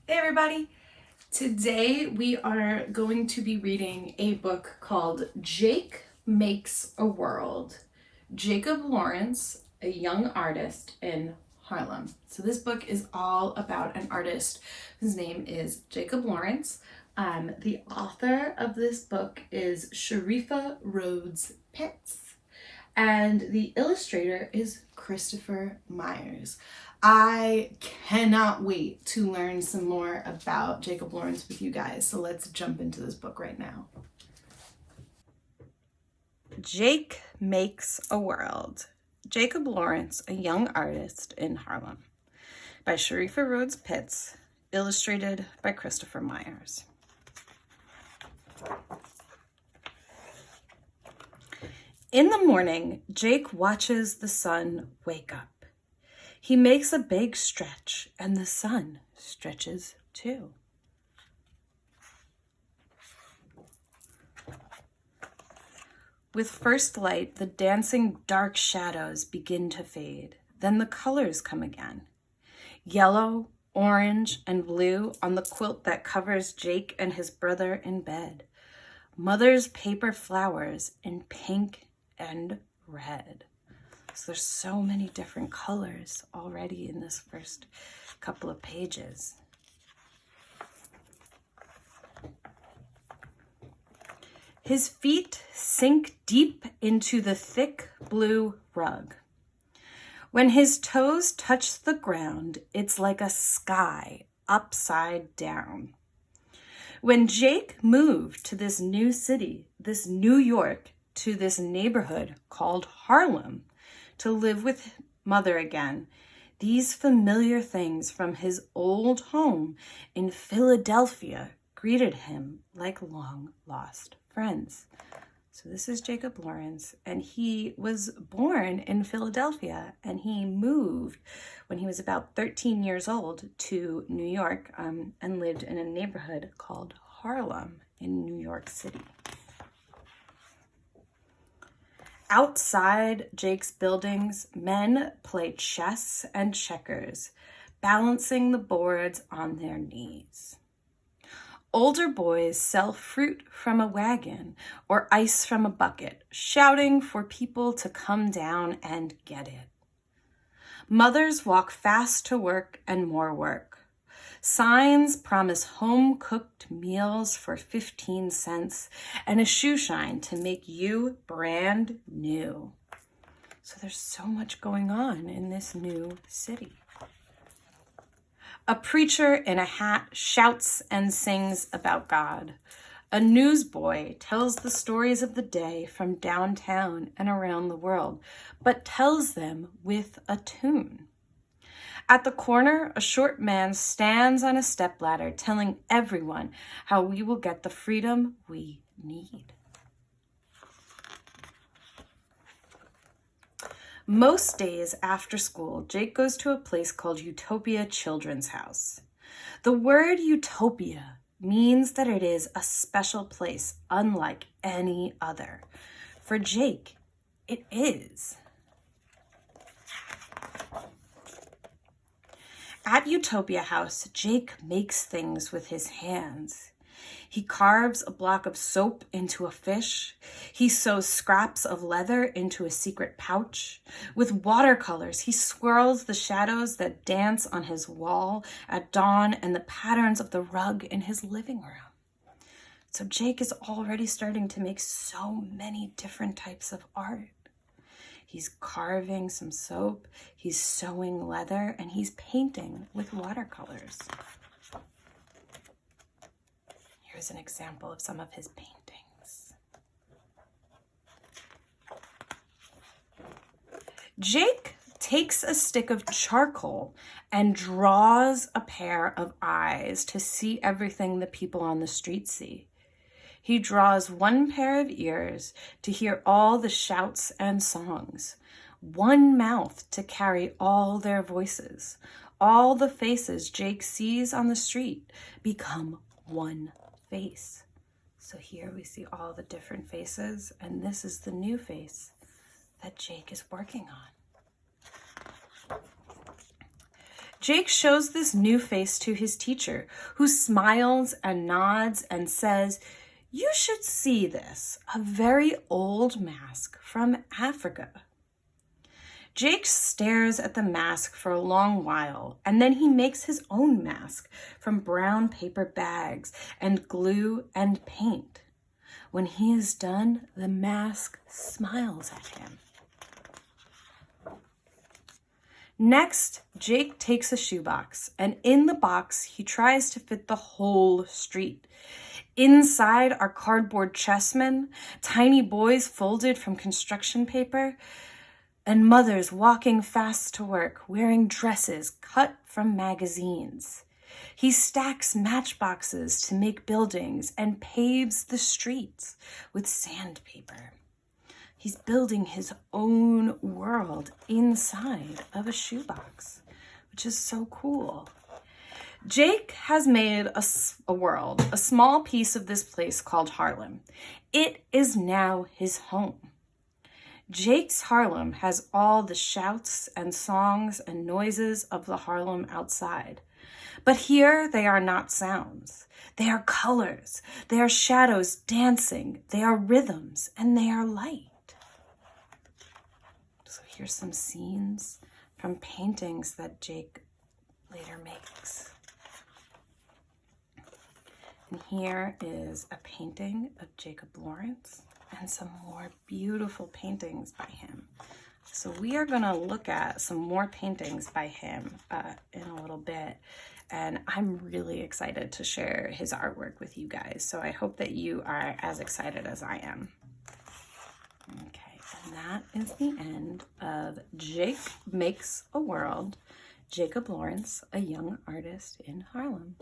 Hey everybody! Today we are going to be reading a book called Jake Makes a World. Jacob Lawrence, a young artist in Harlem. So this book is all about an artist whose name is Jacob Lawrence. The author of this book is Sharifa Rhodes-Pitts, and the illustrator is Christopher Myers. I cannot wait to learn some more about Jacob Lawrence with you guys, so let's jump into this book right now. Jake Makes a World. Jacob Lawrence, a young artist in Harlem, by Sharifa Rhodes-Pitts, illustrated by Christopher Myers. In the morning, Jake watches the sun wake up. He makes a big stretch, and the sun stretches too. With first light, the dancing dark shadows begin to fade. Then the colors come again. Yellow, orange, and blue on the quilt that covers Jake and his brother in bed. Mother's paper flowers in pink and red. So there's so many different colors already in this first couple of pages. His feet sink deep into the thick blue rug. When his toes touch the ground, it's like a sky upside down. When Jake moved to this new city, this New York, to this neighborhood called Harlem, to live with mother again, these familiar things from his old home in Philadelphia greeted him like long-lost friends. So this is Jacob Lawrence, and he was born in Philadelphia, and he moved when he was about 13 years old to New York and lived in a neighborhood called Harlem in New York City. Outside Jake's buildings, men play chess and checkers, balancing the boards on their knees. Older boys sell fruit from a wagon or ice from a bucket, shouting for people to come down and get it. Mothers walk fast to work and more work. Signs promise home-cooked meals for 15 cents and a shoe shine to make you brand new. So there's so much going on in this new city. A preacher in a hat shouts and sings about God. A newsboy tells the stories of the day from downtown and around the world, but tells them with a tune. At the corner, a short man stands on a stepladder telling everyone how we will get the freedom we need. Most days after school, Jake goes to a place called Utopia Children's House. The word utopia means that it is a special place unlike any other. For Jake, it is. At Utopia House, Jake makes things with his hands. He carves a block of soap into a fish. He sews scraps of leather into a secret pouch. With watercolors, he swirls the shadows that dance on his wall at dawn and the patterns of the rug in his living room. So Jake is already starting to make so many different types of art. He's carving some soap, he's sewing leather, and he's painting with watercolors. Here's an example of some of his paintings. Jake takes a stick of charcoal and draws a pair of eyes to see everything the people on the street see. He draws one pair of ears to hear all the shouts and songs, one mouth to carry all their voices. All the faces Jake sees on the street become one face. So here we see all the different faces, and this is the new face that Jake is working on. Jake shows this new face to his teacher, who smiles and nods and says, "You should see this, a very old mask from Africa." Jake stares at the mask for a long while, and then he makes his own mask from brown paper bags and glue and paint. When he is done, the mask smiles at him. Next, Jake takes a shoebox, and in the box, he tries to fit the whole street. Inside are cardboard chessmen, tiny boys folded from construction paper, and mothers walking fast to work, wearing dresses cut from magazines. He stacks matchboxes to make buildings and paves the streets with sandpaper. He's building his own world inside of a shoebox, which is so cool. Jake has made a world, a small piece of this place called Harlem. It is now his home. Jake's Harlem has all the shouts and songs and noises of the Harlem outside. But here they are not sounds. They are colors. They are shadows dancing. They are rhythms, and they are light. So here's some scenes from paintings that Jake later makes. And here is a painting of Jacob Lawrence and some more beautiful paintings by him. So we are going to look at some more paintings by him in a little bit. And I'm really excited to share his artwork with you guys. So I hope that you are as excited as I am. Okay, and that is the end of Jake Makes a World, Jacob Lawrence, a young artist in Harlem.